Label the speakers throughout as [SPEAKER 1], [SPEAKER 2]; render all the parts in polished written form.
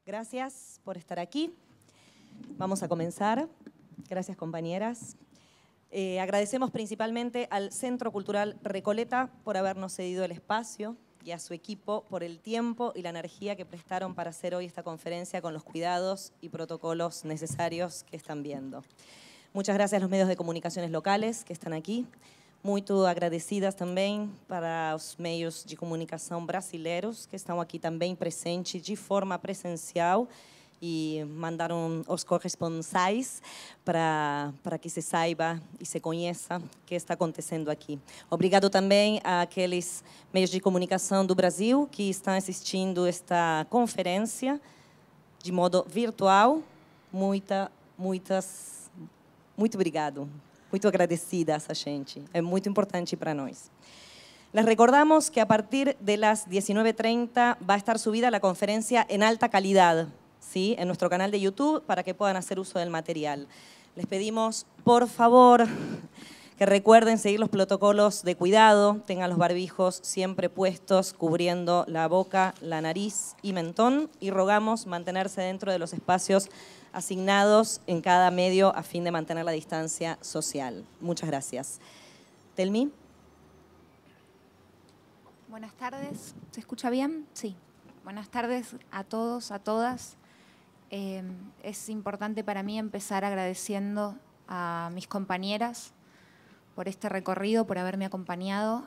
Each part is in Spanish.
[SPEAKER 1] Gracias por estar aquí. Vamos a comenzar. Gracias, compañeras. Agradecemos principalmente al Centro Cultural Recoleta por habernos cedido el espacio y a su equipo por el tiempo y la energía que prestaron para hacer hoy esta conferencia con los cuidados y protocolos necesarios que están viendo. Muchas gracias a los medios de comunicaciones locales que están aqui. Muito agradecidas também para os meios de comunicação brasileiros que estão aqui também presentes de forma presencial e mandaram os corresponsais para que se saiba e se conheça o que está acontecendo aqui. Obrigado também àqueles meios de comunicação do Brasil que estão assistindo esta conferência de modo virtual. Muito obrigado. Muito agradecida a essa gente. É muito importante para nós. Les recordamos que a partir de las 19:30 va a estar subida la conferencia en alta calidad, ¿sí? En nuestro canal de YouTube para que puedan hacer uso del material. Les pedimos, por favor, que recuerden seguir los protocolos de cuidado, tengan los barbijos siempre puestos, cubriendo la boca, la nariz y mentón, y rogamos mantenerse dentro de los espacios asignados en cada medio a fin de mantener la distancia social. Muchas gracias. Telmi.
[SPEAKER 2] Buenas tardes. ¿Se escucha bien? Sí. Buenas tardes a todos, a todas. Es importante para mí empezar agradeciendo a mis compañeras por este recorrido, por haberme acompañado,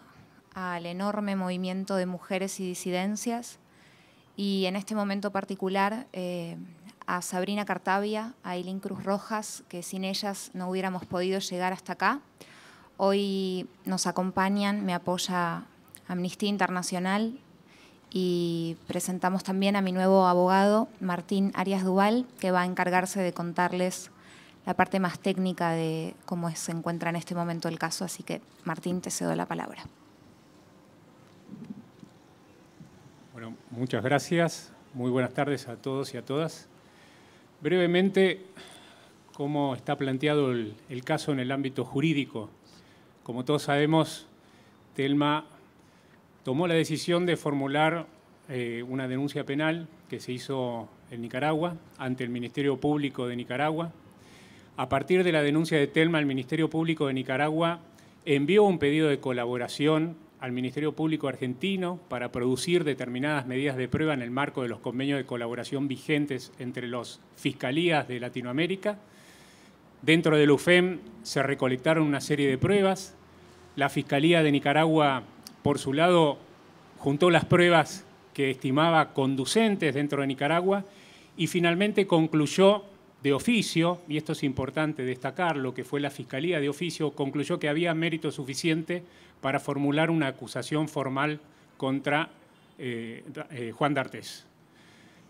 [SPEAKER 2] al enorme movimiento de mujeres y disidencias, y en este momento particular a Sabrina Cartavia, a Ailín Cruz Rojas, que sin ellas no hubiéramos podido llegar hasta acá. Hoy nos acompañan, me apoya Amnistía Internacional, y presentamos también a mi nuevo abogado, Martín Arias Duval, que va a encargarse de contarles la parte más técnica de cómo se encuentra en este momento el caso. Así que, Martín, te cedo la palabra.
[SPEAKER 3] Bueno, muchas gracias. Muy buenas tardes a todos y a todas. Brevemente, cómo está planteado el caso en el ámbito jurídico. Como todos sabemos, Telma tomó la decisión de formular una denuncia penal que se hizo en Nicaragua ante el Ministerio Público de Nicaragua. A partir de la denuncia de Telma, el Ministerio Público de Nicaragua envió un pedido de colaboración al Ministerio Público argentino para producir determinadas medidas de prueba en el marco de los convenios de colaboración vigentes entre las fiscalías de Latinoamérica. Dentro del UFEM se recolectaron una serie de pruebas. La Fiscalía de Nicaragua, por su lado, juntó las pruebas que estimaba conducentes dentro de Nicaragua y finalmente concluyó de oficio, y esto es importante destacarlo, que fue la Fiscalía de oficio, concluyó que había mérito suficiente para formular una acusación formal contra Juan D'Artés.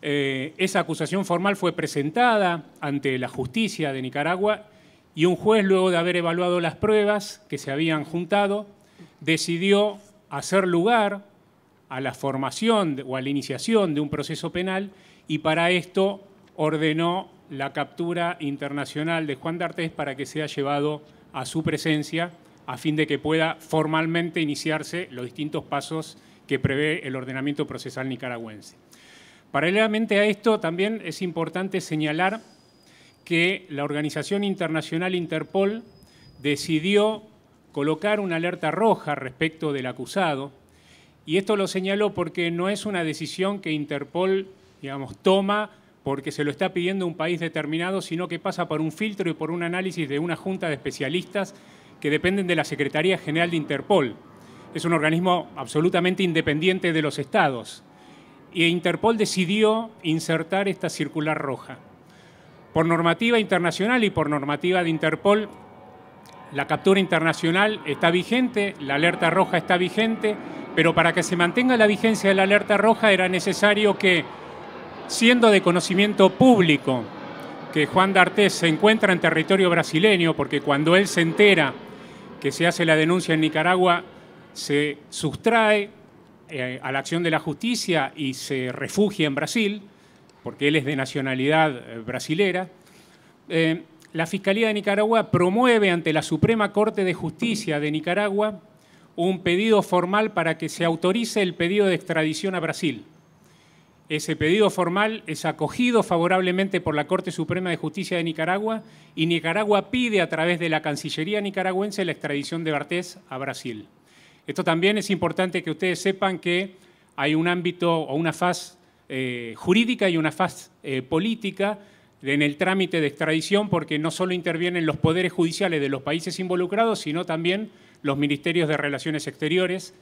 [SPEAKER 3] Esa acusación formal fue presentada ante la justicia de Nicaragua y un juez, luego de haber evaluado las pruebas que se habían juntado, decidió hacer lugar a la formación o a la iniciación de un proceso penal, y para esto ordenó la captura internacional de Juan D'Artés para que sea llevado a su presencia a fin de que pueda formalmente iniciarse los distintos pasos que prevé el ordenamiento procesal nicaragüense. Paralelamente a esto, también es importante señalar que la organización internacional Interpol decidió colocar una alerta roja respecto del acusado, y esto lo señalo porque no es una decisión que Interpol, digamos, toma porque se lo está pidiendo un país determinado, sino que pasa por un filtro y por un análisis de una junta de especialistas que dependen de la Secretaría General de Interpol. Es un organismo absolutamente independiente de los estados. Y Interpol decidió insertar esta circular roja. Por normativa internacional y por normativa de Interpol, la captura internacional está vigente, la alerta roja está vigente, pero para que se mantenga la vigencia de la alerta roja era necesario que, siendo de conocimiento público que Juan D'Artés se encuentra en territorio brasileño, porque cuando él se entera que se hace la denuncia en Nicaragua, se sustrae a la acción de la justicia y se refugia en Brasil, porque él es de nacionalidad brasilera, la Fiscalía de Nicaragua promueve ante la Suprema Corte de Justicia de Nicaragua un pedido formal para que se autorice el pedido de extradición a Brasil. Ese pedido formal es acogido favorablemente por la Corte Suprema de Justicia de Nicaragua y Nicaragua pide a través de la Cancillería nicaragüense la extradición de D'Artés a Brasil. Esto también es importante que ustedes sepan que hay un ámbito o una faz jurídica y una faz política en el trámite de extradición, porque no solo intervienen los poderes judiciales de los países involucrados, sino también los ministerios de Relaciones Exteriores.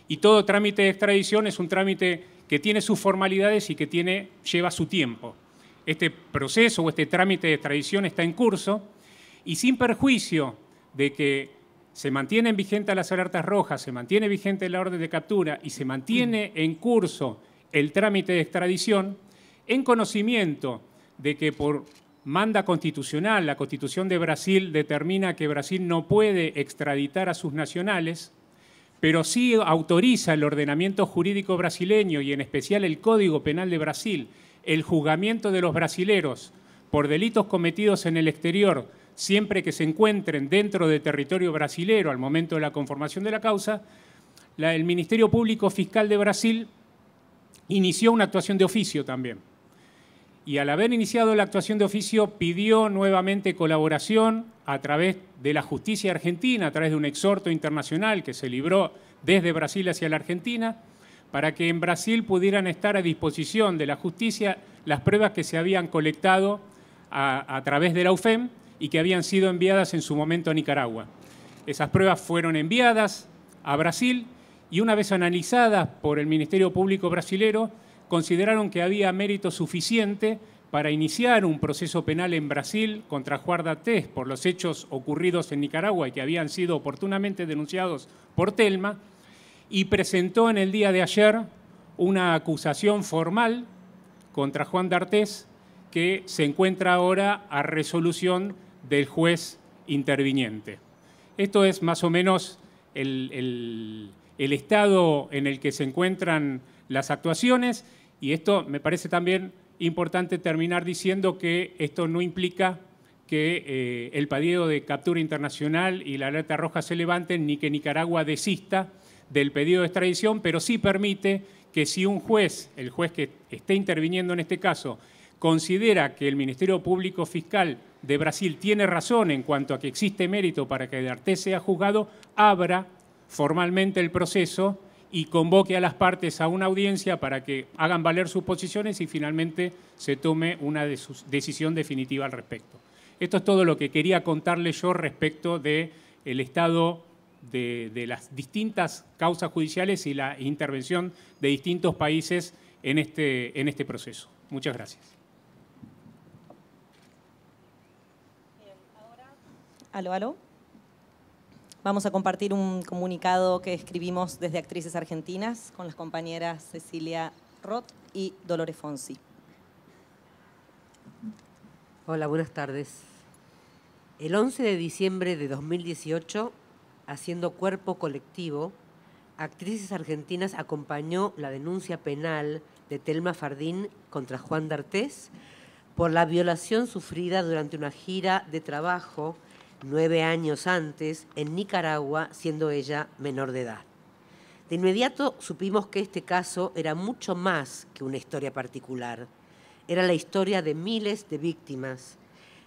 [SPEAKER 3] Y todo trámite de extradición es un trámite que tiene sus formalidades y que lleva su tiempo. Este proceso o este trámite de extradición está en curso y sin perjuicio de que se mantienen vigentes las alertas rojas, se mantiene vigente la orden de captura y se mantiene en curso el trámite de extradición, en conocimiento de que por manda constitucional, la Constitución de Brasil determina que Brasil no puede extraditar a sus nacionales, pero sí autoriza el ordenamiento jurídico brasileño y en especial el Código Penal de Brasil, el juzgamiento de los brasileros por delitos cometidos en el exterior, siempre que se encuentren dentro del territorio brasilero al momento de la conformación de la causa, el Ministerio Público Fiscal de Brasil inició una actuación de oficio también. Y al haber iniciado la actuación de oficio, pidió nuevamente colaboración a través de la justicia argentina, a través de un exhorto internacional que se libró desde Brasil hacia la Argentina, para que en Brasil pudieran estar a disposición de la justicia las pruebas que se habían colectado a través de la UFEM y que habían sido enviadas en su momento a Nicaragua. Esas pruebas fueron enviadas a Brasil y una vez analizadas por el Ministerio Público brasilero, consideraron que había mérito suficiente para iniciar un proceso penal en Brasil contra Juan D'Artés por los hechos ocurridos en Nicaragua y que habían sido oportunamente denunciados por Telma, y presentó en el día de ayer una acusación formal contra Juan D'Artés que se encuentra ahora a resolución del juez interviniente. Esto es más o menos el estado en el que se encuentran las actuaciones. Y esto me parece también importante terminar diciendo que esto no implica que el pedido de captura internacional y la alerta roja se levanten, ni que Nicaragua desista del pedido de extradición, pero sí permite que si un juez, el juez que esté interviniendo en este caso, considera que el Ministerio Público Fiscal de Brasil tiene razón en cuanto a que existe mérito para que D'Artés sea juzgado, abra formalmente el proceso y convoque a las partes a una audiencia para que hagan valer sus posiciones y finalmente se tome una decisión definitiva al respecto. Esto es todo lo que quería contarles yo respecto del estado de las distintas causas judiciales y la intervención de distintos países en este proceso. Muchas gracias.
[SPEAKER 1] Bien, ahora... Aló. Vamos a compartir un comunicado que escribimos desde Actrices Argentinas con las compañeras Cecilia Roth y Dolores Fonsi.
[SPEAKER 4] Hola, buenas tardes. El 11 de diciembre de 2018, haciendo cuerpo colectivo, Actrices Argentinas acompañó la denuncia penal de Telma Fardín contra Juan D'Artés por la violación sufrida durante una gira de trabajo 9 años antes, en Nicaragua, siendo ella menor de edad. De inmediato supimos que este caso era mucho más que una historia particular. Era la historia de miles de víctimas.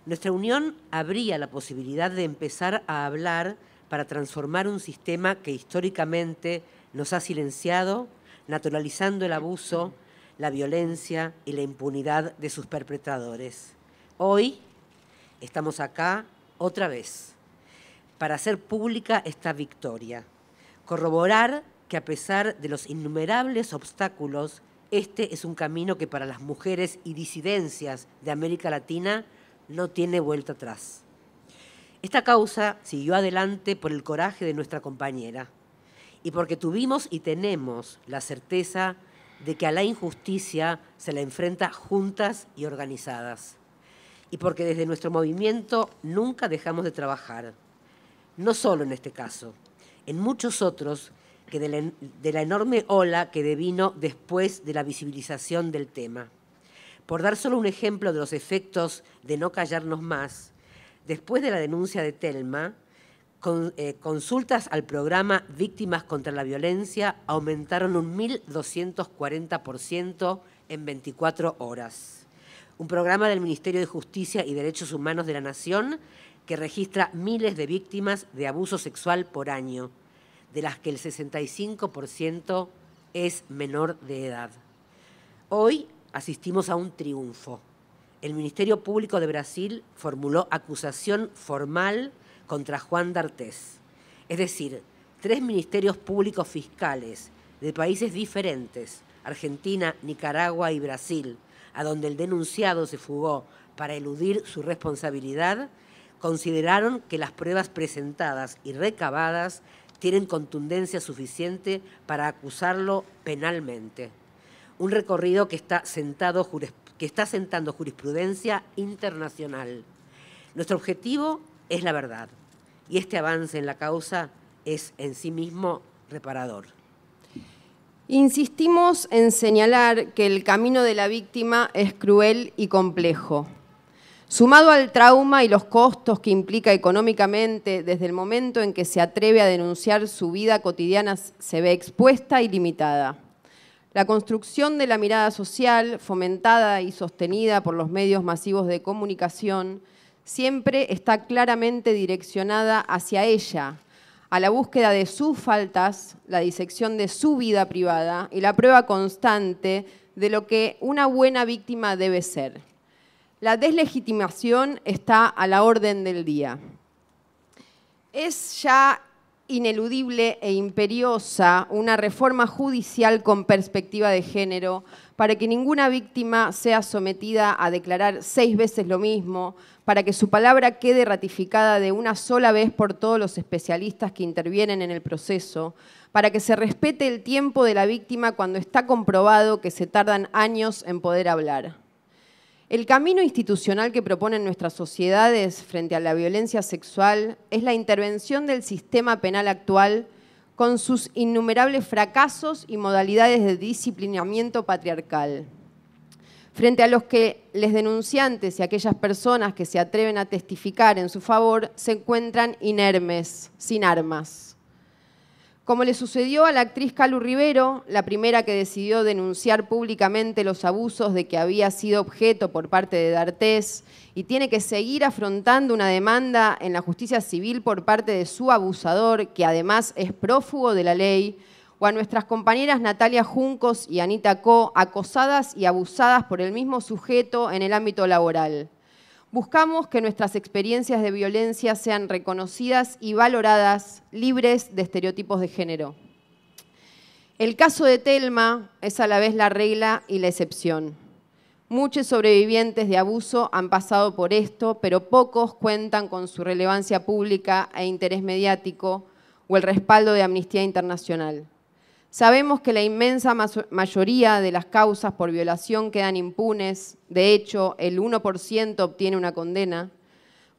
[SPEAKER 4] Nuestra unión abría la posibilidad de empezar a hablar para transformar un sistema que históricamente nos ha silenciado, naturalizando el abuso, la violencia y la impunidad de sus perpetradores. Hoy estamos acá otra vez, para hacer pública esta victoria, corroborar que a pesar de los innumerables obstáculos, este es un camino que para las mujeres y disidencias de América Latina no tiene vuelta atrás. Esta causa siguió adelante por el coraje de nuestra compañera y porque tuvimos y tenemos la certeza de que a la injusticia se la enfrenta juntas y organizadas. Y porque desde nuestro movimiento nunca dejamos de trabajar, no solo en este caso, en muchos otros que de la enorme ola que devino después de la visibilización del tema. Por dar solo un ejemplo de los efectos de no callarnos más, después de la denuncia de Telma, consultas al programa Víctimas contra la Violencia aumentaron un 1.240% en 24 horas. Un programa del Ministerio de Justicia y Derechos Humanos de la Nación que registra miles de víctimas de abuso sexual por año, de las que el 65% es menor de edad. Hoy asistimos a un triunfo. El Ministerio Público de Brasil formuló acusación formal contra Juan D'Artés. Es decir, 3 ministerios públicos fiscales de países diferentes, Argentina, Nicaragua y Brasil, a donde el denunciado se fugó para eludir su responsabilidad, consideraron que las pruebas presentadas y recabadas tienen contundencia suficiente para acusarlo penalmente. Un recorrido que está sentando jurisprudencia internacional. Nuestro objetivo es la verdad, y este avance en la causa es en sí mismo reparador.
[SPEAKER 5] Insistimos en señalar que el camino de la víctima es cruel y complejo. Sumado al trauma y los costos que implica económicamente desde el momento en que se atreve a denunciar, su vida cotidiana se ve expuesta y limitada. La construcción de la mirada social, fomentada y sostenida por los medios masivos de comunicación, siempre está claramente direccionada hacia ella, a la búsqueda de sus faltas, la disección de su vida privada y la prueba constante de lo que una buena víctima debe ser. La deslegitimación está a la orden del día. Es ya ineludible e imperiosa una reforma judicial con perspectiva de género para que ninguna víctima sea sometida a declarar 6 veces lo mismo, para que su palabra quede ratificada de una sola vez por todos los especialistas que intervienen en el proceso, para que se respete el tiempo de la víctima cuando está comprobado que se tardan años en poder hablar. El camino institucional que proponen nuestras sociedades frente a la violencia sexual es la intervención del sistema penal actual con sus innumerables fracasos y modalidades de disciplinamiento patriarcal. Frente a los que los denunciantes y aquellas personas que se atreven a testificar en su favor se encuentran inermes, sin armas. Como le sucedió a la actriz Calu Rivero, la primera que decidió denunciar públicamente los abusos de que había sido objeto por parte de D'Artés y tiene que seguir afrontando una demanda en la justicia civil por parte de su abusador, que además es prófugo de la ley, o a nuestras compañeras Natalia Juncos y Anita Co, acosadas y abusadas por el mismo sujeto en el ámbito laboral. Buscamos que nuestras experiencias de violencia sean reconocidas y valoradas, libres de estereotipos de género. El caso de Telma es a la vez la regla y la excepción. Muchos sobrevivientes de abuso han pasado por esto, pero pocos cuentan con su relevancia pública e interés mediático o el respaldo de Amnistía Internacional. Sabemos que la inmensa mayoría de las causas por violación quedan impunes, de hecho, el 1% obtiene una condena.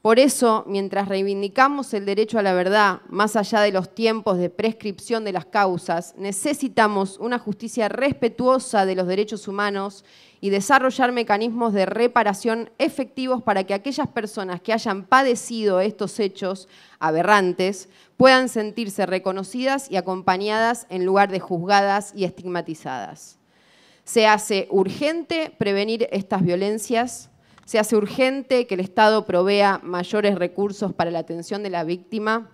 [SPEAKER 5] Por eso, mientras reivindicamos el derecho a la verdad, más allá de los tiempos de prescripción de las causas, necesitamos una justicia respetuosa de los derechos humanos y desarrollar mecanismos de reparación efectivos para que aquellas personas que hayan padecido estos hechos aberrantes puedan sentirse reconocidas y acompañadas en lugar de juzgadas y estigmatizadas. Se hace urgente prevenir estas violencias, se hace urgente que el Estado provea mayores recursos para la atención de la víctima,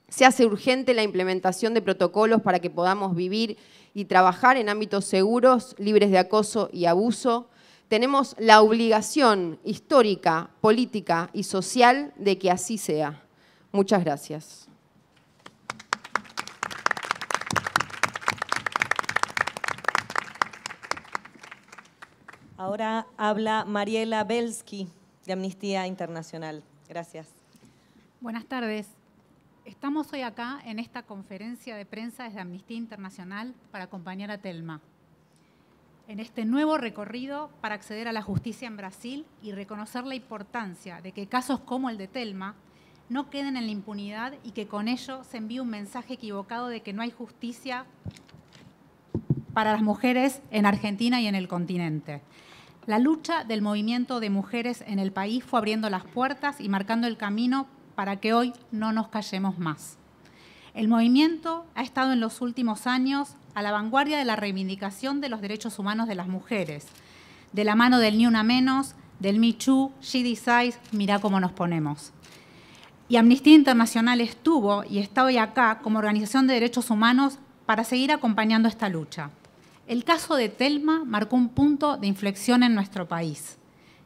[SPEAKER 5] se hace urgente la implementación de protocolos para que podamos vivir y trabajar en ámbitos seguros, libres de acoso y abuso. Tenemos la obligación histórica, política y social de que así sea. Muchas gracias.
[SPEAKER 1] Ahora habla Mariela Belsky, de Amnistía Internacional. Gracias.
[SPEAKER 6] Buenas tardes. Estamos hoy acá en esta conferencia de prensa desde Amnistía Internacional para acompañar a Telma en este nuevo recorrido para acceder a la justicia en Brasil y reconocer la importancia de que casos como el de Telma no queden en la impunidad y que con ello se envíe un mensaje equivocado de que no hay justicia para las mujeres en Argentina y en el continente. La lucha del movimiento de mujeres en el país fue abriendo las puertas y marcando el camino para que hoy no nos callemos más. El movimiento ha estado en los últimos años a la vanguardia de la reivindicación de los derechos humanos de las mujeres, de la mano del Ni Una Menos, del Me Too, She Decides, Mirá Cómo Nos Ponemos. Y Amnistía Internacional estuvo y está hoy acá como organización de derechos humanos para seguir acompañando esta lucha. El caso de Telma marcó un punto de inflexión en nuestro país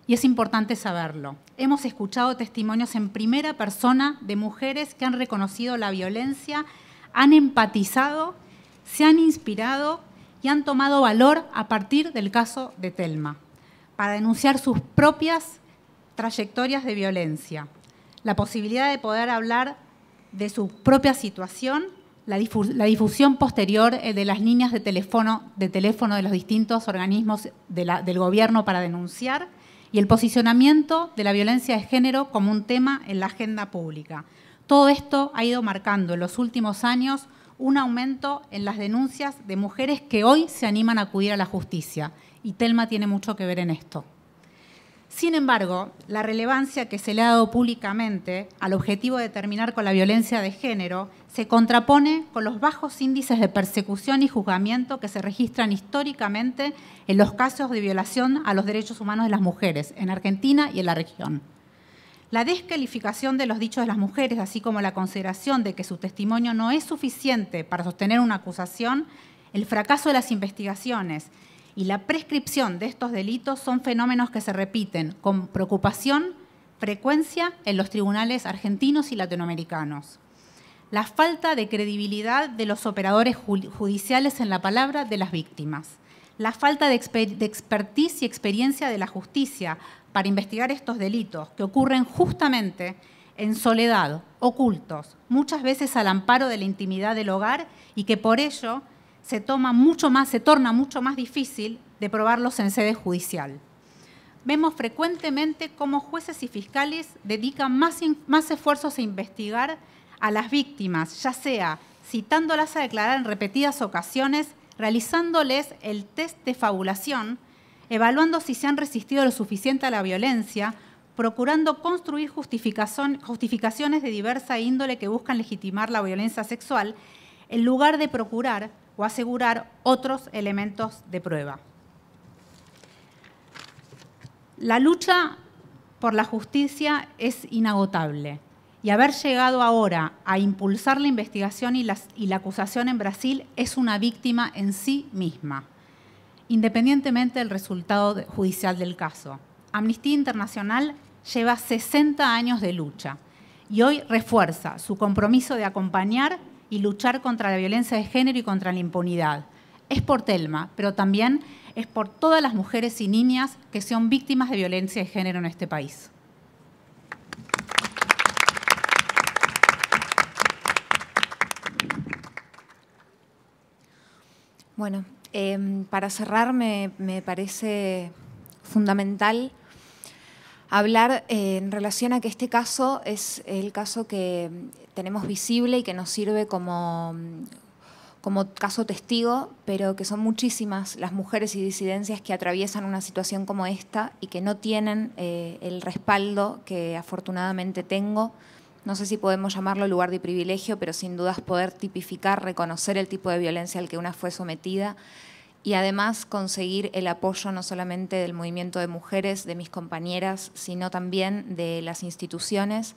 [SPEAKER 6] y es importante saberlo. Hemos escuchado testimonios en primera persona de mujeres que han reconocido la violencia, han empatizado, se han inspirado y han tomado valor a partir del caso de Telma para denunciar sus propias trayectorias de violencia. La posibilidad de poder hablar de su propia situación, la difusión posterior de las líneas de teléfono de los distintos organismos del gobierno para denunciar y el posicionamiento de la violencia de género como un tema en la agenda pública. Todo esto ha ido marcando en los últimos años un aumento en las denuncias de mujeres que hoy se animan a acudir a la justicia, y Telma tiene mucho que ver en esto. Sin embargo, la relevancia que se le ha dado públicamente al objetivo de terminar con la violencia de género se contrapone con los bajos índices de persecución y juzgamiento que se registran históricamente en los casos de violación a los derechos humanos de las mujeres en Argentina y en la región. La descalificación de los dichos de las mujeres, así como la consideración de que su testimonio no es suficiente para sostener una acusación, el fracaso de las investigaciones y la prescripción de estos delitos son fenómenos que se repiten con preocupación, frecuencia en los tribunales argentinos y latinoamericanos. La falta de credibilidad de los operadores judiciales en la palabra de las víctimas. La falta de expertise y experiencia de la justicia para investigar estos delitos que ocurren justamente en soledad, ocultos, muchas veces al amparo de la intimidad del hogar y que por ello se torna mucho más difícil de probarlos en sede judicial. Vemos frecuentemente cómo jueces y fiscales dedican más esfuerzos a investigar a las víctimas, ya sea citándolas a declarar en repetidas ocasiones, realizándoles el test de fabulación, evaluando si se han resistido lo suficiente a la violencia, procurando construir justificaciones de diversa índole que buscan legitimar la violencia sexual, en lugar de procurar o asegurar otros elementos de prueba. La lucha por la justicia es inagotable y haber llegado ahora a impulsar la investigación y la acusación en Brasil es una víctima en sí misma, independientemente del resultado judicial del caso. Amnistía Internacional lleva 60 años de lucha y hoy refuerza su compromiso de acompañar y luchar contra la violencia de género y contra la impunidad. Es por Telma, pero también es por todas las mujeres y niñas que son víctimas de violencia de género en este país.
[SPEAKER 2] Bueno, para cerrar me parece fundamental hablar en relación a que este caso es el caso que tenemos visible y que nos sirve como caso testigo, pero que son muchísimas las mujeres y disidencias que atraviesan una situación como esta y que no tienen el respaldo que afortunadamente tengo. No sé si podemos llamarlo lugar de privilegio, pero sin dudas poder tipificar, reconocer el tipo de violencia al que una fue sometida y además conseguir el apoyo no solamente del movimiento de mujeres, de mis compañeras, sino también de las instituciones.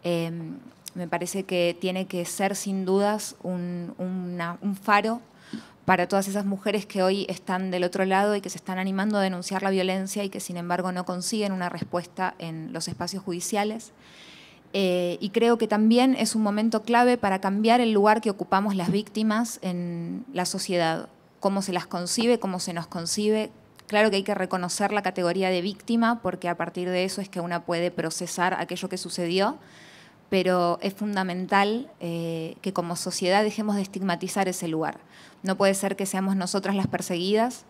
[SPEAKER 2] Me parece que tiene que ser sin dudas un faro para todas esas mujeres que hoy están del otro lado y que se están animando a denunciar la violencia y que sin embargo no consiguen una respuesta en los espacios judiciales. Y creo que también es un momento clave para cambiar el lugar que ocupamos las víctimas en la sociedad, cómo se las concibe, cómo se nos concibe. Claro que hay que reconocer la categoría de víctima porque a partir de eso es que una puede procesar aquello que sucedió, pero es fundamental que como sociedad dejemos de estigmatizar ese lugar. No puede ser que seamos nosotras las perseguidas,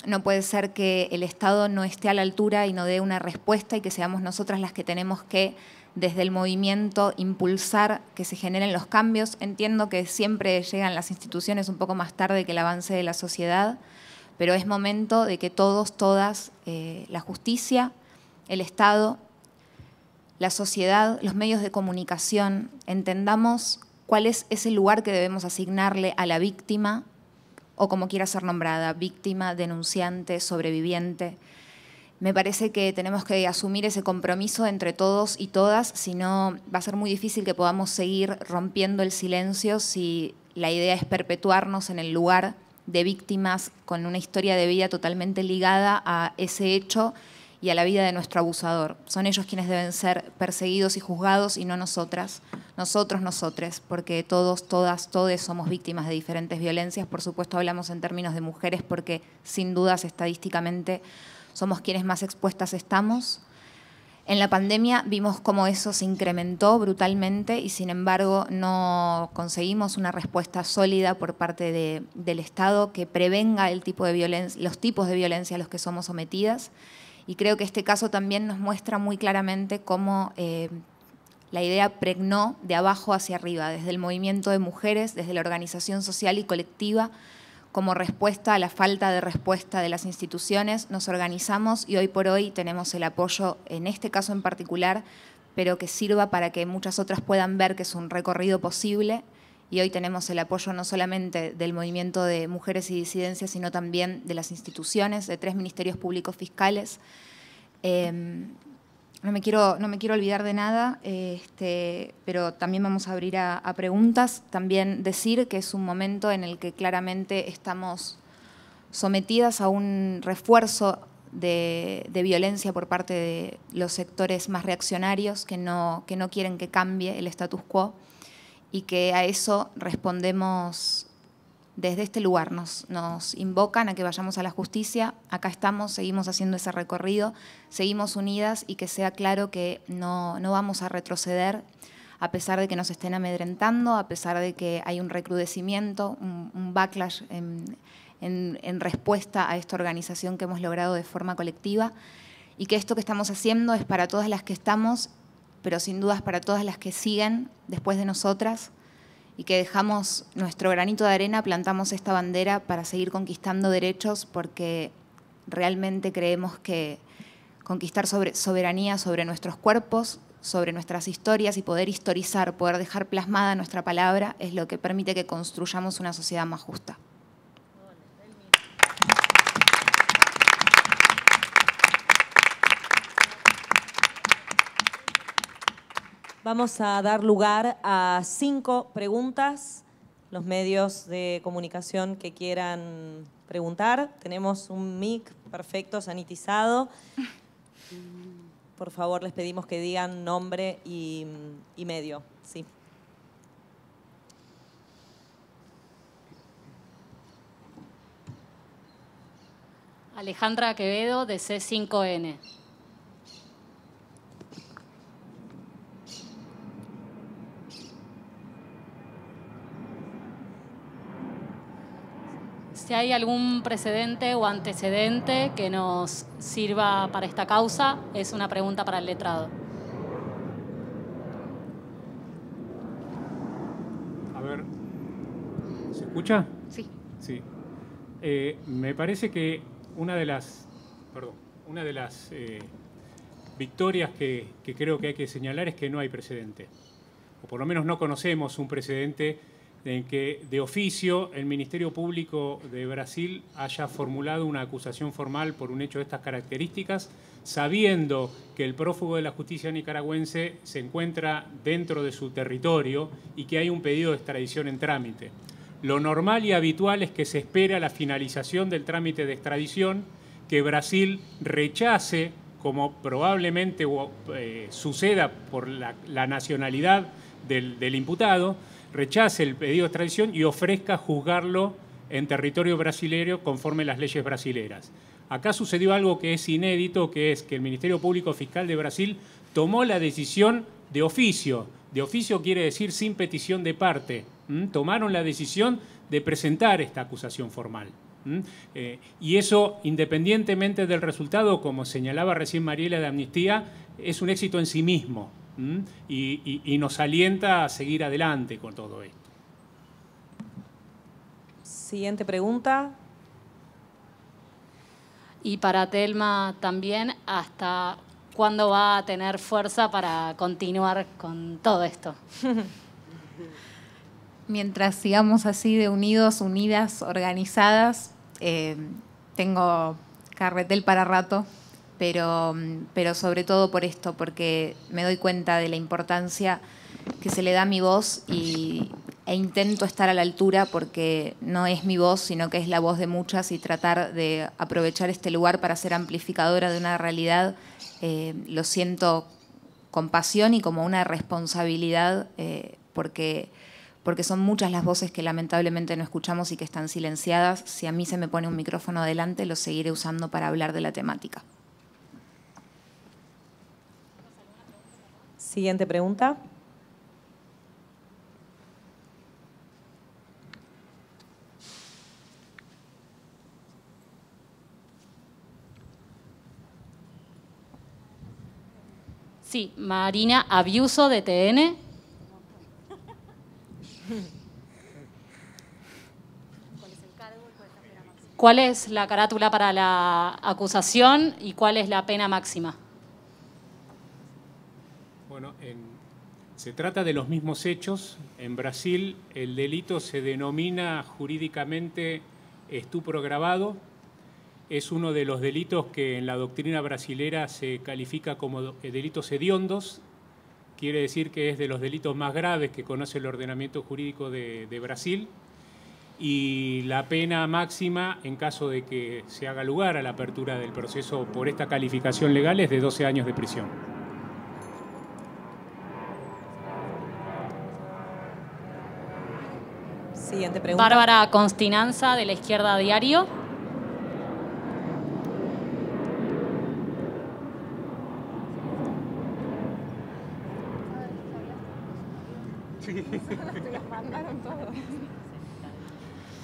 [SPEAKER 2] no puede ser que el Estado no esté a la altura y no dé una respuesta y que seamos nosotras las que tenemos que, desde el movimiento, impulsar que se generen los cambios. Entiendo que siempre llegan las instituciones un poco más tarde que el avance de la sociedad, pero es momento de que todos, todas, la justicia, el Estado, la sociedad, los medios de comunicación, entendamos cuál es ese lugar que debemos asignarle a la víctima o como quiera ser nombrada, víctima, denunciante, sobreviviente. Me parece que tenemos que asumir ese compromiso entre todos y todas, si no va a ser muy difícil que podamos seguir rompiendo el silencio si la idea es perpetuarnos en el lugar de víctimas con una historia de vida totalmente ligada a ese hecho y a la vida de nuestro abusador. Son ellos quienes deben ser perseguidos y juzgados y no nosotras, nosotros, nosotres, porque todos, todas, todes somos víctimas de diferentes violencias. Por supuesto hablamos en términos de mujeres porque sin dudas estadísticamente somos quienes más expuestas estamos. En la pandemia vimos cómo eso se incrementó brutalmente y sin embargo no conseguimos una respuesta sólida por parte del Estado que prevenga el tipo de violencia, los tipos de violencia a los que somos sometidas. Y creo que este caso también nos muestra muy claramente cómo la idea pregnó de abajo hacia arriba, desde el movimiento de mujeres, desde la organización social y colectiva, como respuesta a la falta de respuesta de las instituciones. Nos organizamos y hoy por hoy tenemos el apoyo, en este caso en particular, pero que sirva para que muchas otras puedan ver que es un recorrido posible. Y hoy tenemos el apoyo no solamente del movimiento de mujeres y disidencias, sino también de las instituciones, de 3 ministerios públicos fiscales. No me quiero olvidar de nada, pero también vamos a abrir a preguntas. También decir que es un momento en el que claramente estamos sometidas a un refuerzo de violencia por parte de los sectores más reaccionarios que no quieren que cambie el status quo y que a eso respondemos desde este lugar. Nos invocan a que vayamos a la justicia, acá estamos, seguimos haciendo ese recorrido, seguimos unidas y que sea claro que no vamos a retroceder a pesar de que nos estén amedrentando, a pesar de que hay un recrudecimiento, un backlash en respuesta a esta organización que hemos logrado de forma colectiva y que esto que estamos haciendo es para todas las que estamos, pero sin dudas para todas las que siguen después de nosotras, y que dejamos nuestro granito de arena, plantamos esta bandera para seguir conquistando derechos porque realmente creemos que conquistar soberanía sobre nuestros cuerpos, sobre nuestras historias y poder historizar, poder dejar plasmada nuestra palabra es lo que permite que construyamos una sociedad más justa.
[SPEAKER 1] Vamos a dar lugar a 5 preguntas. Los medios de comunicación que quieran preguntar. Tenemos un mic perfecto, sanitizado. Por favor, les pedimos que digan nombre y medio. Sí.
[SPEAKER 7] Alejandra Quevedo, de C5N. Si hay algún precedente o antecedente que nos sirva para esta causa, es una pregunta para el letrado.
[SPEAKER 3] A ver, ¿se escucha?
[SPEAKER 2] Sí.
[SPEAKER 3] Sí. Me parece que una de las victorias que creo que hay que señalar es que no hay precedente. O por lo menos no conocemos un precedente en que de oficio el Ministerio Público de Brasil haya formulado una acusación formal por un hecho de estas características, sabiendo que el prófugo de la justicia nicaragüense se encuentra dentro de su territorio y que hay un pedido de extradición en trámite. Lo normal y habitual es que se espera la finalización del trámite de extradición, que Brasil rechace, como probablemente suceda por la nacionalidad del imputado, rechace el pedido de extradición y ofrezca juzgarlo en territorio brasileño conforme las leyes brasileras. Acá sucedió algo que es inédito, que es que el Ministerio Público Fiscal de Brasil tomó la decisión de oficio. De oficio quiere decir sin petición de parte. Tomaron la decisión de presentar esta acusación formal. Y eso, independientemente del resultado, como señalaba recién Mariela de Amnistía, es un éxito en sí mismo. Y nos alienta a seguir adelante con todo esto.
[SPEAKER 1] Siguiente pregunta.
[SPEAKER 7] Y para Telma también, ¿hasta cuándo va a tener fuerza para continuar con todo esto?
[SPEAKER 2] mientras sigamos así de unidos, unidas, organizadas, tengo carretel para rato, pero sobre todo por esto, porque me doy cuenta de la importancia que se le da a mi voz e intento estar a la altura porque no es mi voz, sino que es la voz de muchas y tratar de aprovechar este lugar para ser amplificadora de una realidad, lo siento con pasión y como una responsabilidad porque son muchas las voces que lamentablemente no escuchamos y que están silenciadas. Si a mí se me pone un micrófono adelante, lo seguiré usando para hablar de la temática.
[SPEAKER 1] Siguiente pregunta.
[SPEAKER 7] Sí, Marina Abiuso, de TN. ¿Cuál es la carátula para la acusación y cuál es la pena máxima?
[SPEAKER 3] Bueno, se trata de los mismos hechos. En Brasil el delito se denomina jurídicamente estupro agravado. Es uno de los delitos que en la doctrina brasilera se califica como delitos hediondos. Quiere decir que es de los delitos más graves que conoce el ordenamiento jurídico de Brasil. Y la pena máxima, en caso de que se haga lugar a la apertura del proceso por esta calificación legal, es de 12 años de prisión.
[SPEAKER 1] Siguiente pregunta.
[SPEAKER 7] Bárbara Constinanza, de La Izquierda Diario.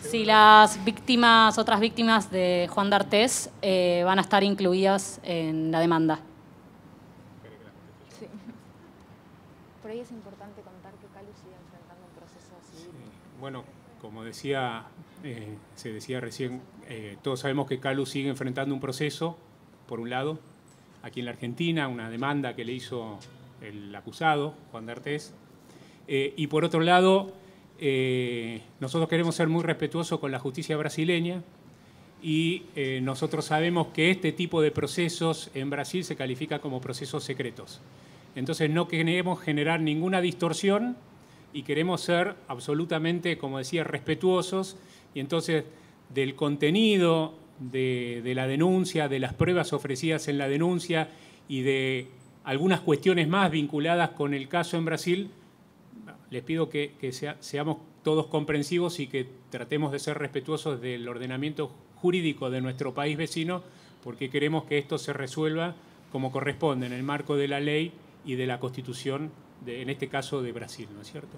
[SPEAKER 7] Si las otras víctimas de Juan D'Artés van a estar incluidas en la demanda.
[SPEAKER 2] Sí. Por ahí es importante contar que Calu sigue enfrentando un proceso civil.
[SPEAKER 3] Sí. Bueno, como se decía recién, todos sabemos que Calu sigue enfrentando un proceso, por un lado, aquí en la Argentina, una demanda que le hizo el acusado, Juan D'Artés, y por otro lado, nosotros queremos ser muy respetuosos con la justicia brasileña y nosotros sabemos que este tipo de procesos en Brasil se califica como procesos secretos. Entonces no queremos generar ninguna distorsión y queremos ser absolutamente, como decía, respetuosos, y entonces del contenido de la denuncia, de las pruebas ofrecidas en la denuncia y de algunas cuestiones más vinculadas con el caso en Brasil, les pido que seamos todos comprensivos y que tratemos de ser respetuosos del ordenamiento jurídico de nuestro país vecino, porque queremos que esto se resuelva como corresponde, en el marco de la ley y de la Constitución, en este caso de Brasil, ¿no es cierto?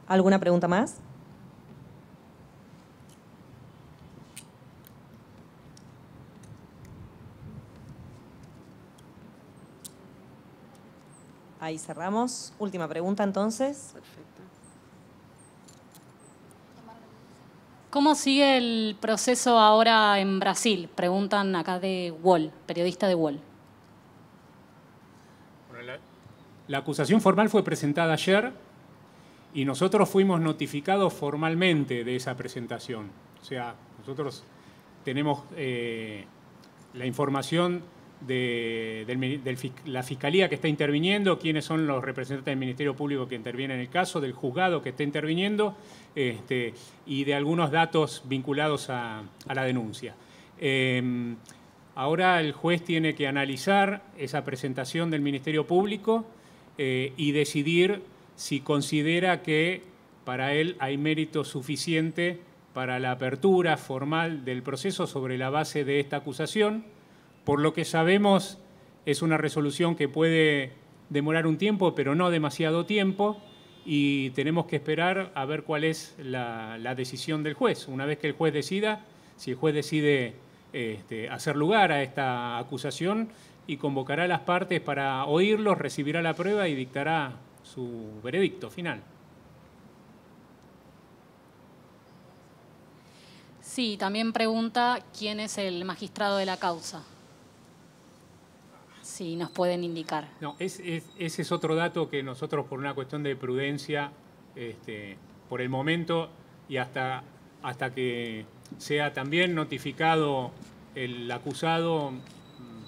[SPEAKER 1] ¿Alguna pregunta más? Ahí cerramos. Última pregunta, entonces.
[SPEAKER 5] Perfecto.
[SPEAKER 7] ¿Cómo sigue el proceso ahora en Brasil? Preguntan acá de UOL, periodista de UOL.
[SPEAKER 3] Bueno, la acusación formal fue presentada ayer y nosotros fuimos notificados formalmente de esa presentación. O sea, nosotros tenemos la información de la Fiscalía que está interviniendo, quiénes son los representantes del Ministerio Público que intervienen en el caso, del juzgado que está interviniendo, y de algunos datos vinculados a la denuncia. Ahora el juez tiene que analizar esa presentación del Ministerio Público y decidir si considera que para él hay mérito suficiente para la apertura formal del proceso sobre la base de esta acusación. Por lo que sabemos, es una resolución que puede demorar un tiempo, pero no demasiado tiempo, y tenemos que esperar a ver cuál es la decisión del juez. Una vez que el juez decida, si el juez decide hacer lugar a esta acusación y convocará a las partes para oírlos, recibirá la prueba y dictará su veredicto final.
[SPEAKER 7] Sí, también pregunta quién es el magistrado de la causa. si nos pueden indicar.
[SPEAKER 3] No, ese es otro dato que nosotros, por una cuestión de prudencia, por el momento y hasta que sea también notificado el acusado,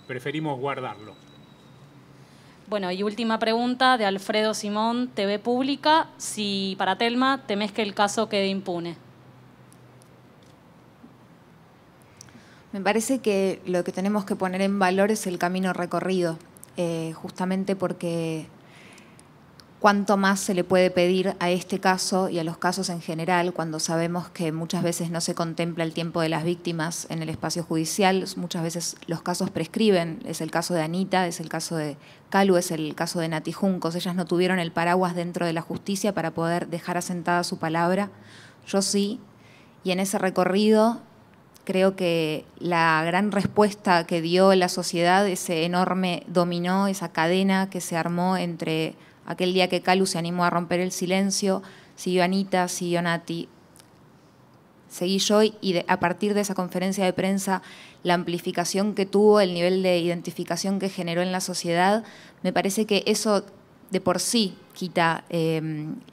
[SPEAKER 3] preferimos guardarlo.
[SPEAKER 7] Bueno, y última pregunta de Alfredo Simón, TV Pública. Si para Telma temés que el caso quede impune.
[SPEAKER 2] Me parece que lo que tenemos que poner en valor es el camino recorrido, justamente porque cuánto más se le puede pedir a este caso y a los casos en general, cuando sabemos que muchas veces no se contempla el tiempo de las víctimas en el espacio judicial, muchas veces los casos prescriben, es el caso de Anita, es el caso de Calu, es el caso de Nati Juncos, ellas no tuvieron el paraguas dentro de la justicia para poder dejar asentada su palabra, yo sí, y en ese recorrido creo que la gran respuesta que dio la sociedad, ese enorme dominó, esa cadena que se armó entre aquel día que Calu se animó a romper el silencio, siguió Anita, siguió Nati, seguí yo y a partir de esa conferencia de prensa, la amplificación que tuvo, el nivel de identificación que generó en la sociedad, me parece que eso de por sí quita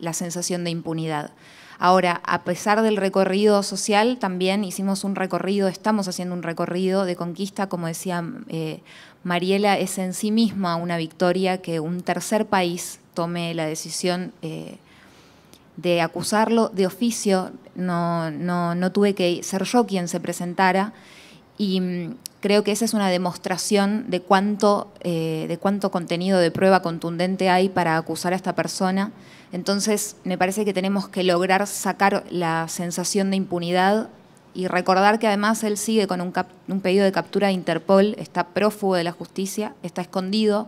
[SPEAKER 2] la sensación de impunidad. Ahora, a pesar del recorrido social, también hicimos un recorrido, estamos haciendo un recorrido de conquista, como decía Mariela, es en sí misma una victoria que un tercer país tome la decisión de acusarlo de oficio, no tuve que ser yo quien se presentara y creo que esa es una demostración de cuánto contenido de prueba contundente hay para acusar a esta persona. Entonces, me parece que tenemos que lograr sacar la sensación de impunidad y recordar que además él sigue con un pedido de captura de Interpol, está prófugo de la justicia, está escondido,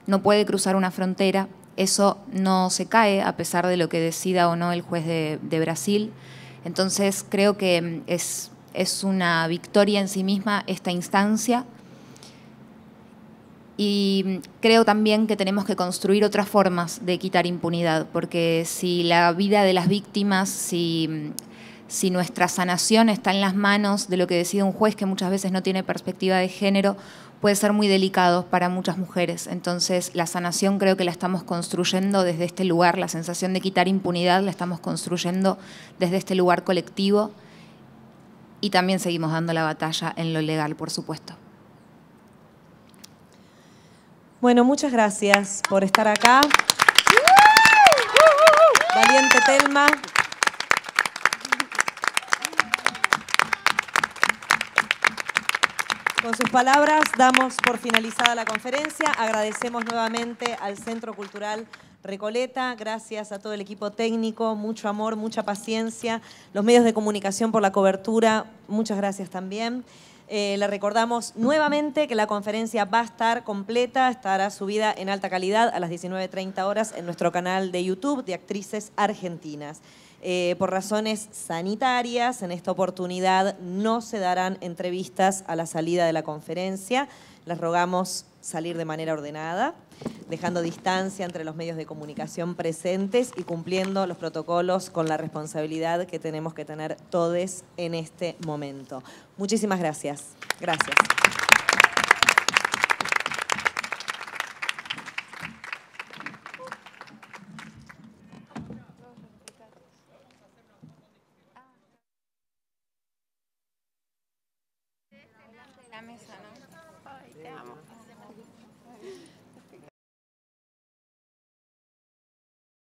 [SPEAKER 2] no puede cruzar una frontera. Eso no se cae a pesar de lo que decida o no el juez de Brasil. Entonces, creo que es una victoria en sí misma esta instancia. Y creo también que tenemos que construir otras formas de quitar impunidad, porque si la vida de las víctimas, si nuestra sanación está en las manos de lo que decide un juez que muchas veces no tiene perspectiva de género, puede ser muy delicado para muchas mujeres. Entonces, la sanación creo que la estamos construyendo desde este lugar, la sensación de quitar impunidad la estamos construyendo desde este lugar colectivo y también seguimos dando la batalla en lo legal, por supuesto.
[SPEAKER 1] Bueno, muchas gracias por estar acá. Valiente Telma. Con sus palabras damos por finalizada la conferencia. Agradecemos nuevamente al Centro Cultural Recoleta, gracias a todo el equipo técnico, mucho amor, mucha paciencia, los medios de comunicación por la cobertura, muchas gracias también. Le recordamos nuevamente que la conferencia va a estar completa, estará subida en alta calidad a las 19:30 horas en nuestro canal de YouTube de Actrices Argentinas. Por razones sanitarias, en esta oportunidad no se darán entrevistas a la salida de la conferencia. Les rogamos salir de manera ordenada, dejando distancia entre los medios de comunicación presentes y cumpliendo los protocolos con la responsabilidad que tenemos que tener todos en este momento. Muchísimas gracias. Gracias.
[SPEAKER 5] La mesa, ¿no? Ay, te amo.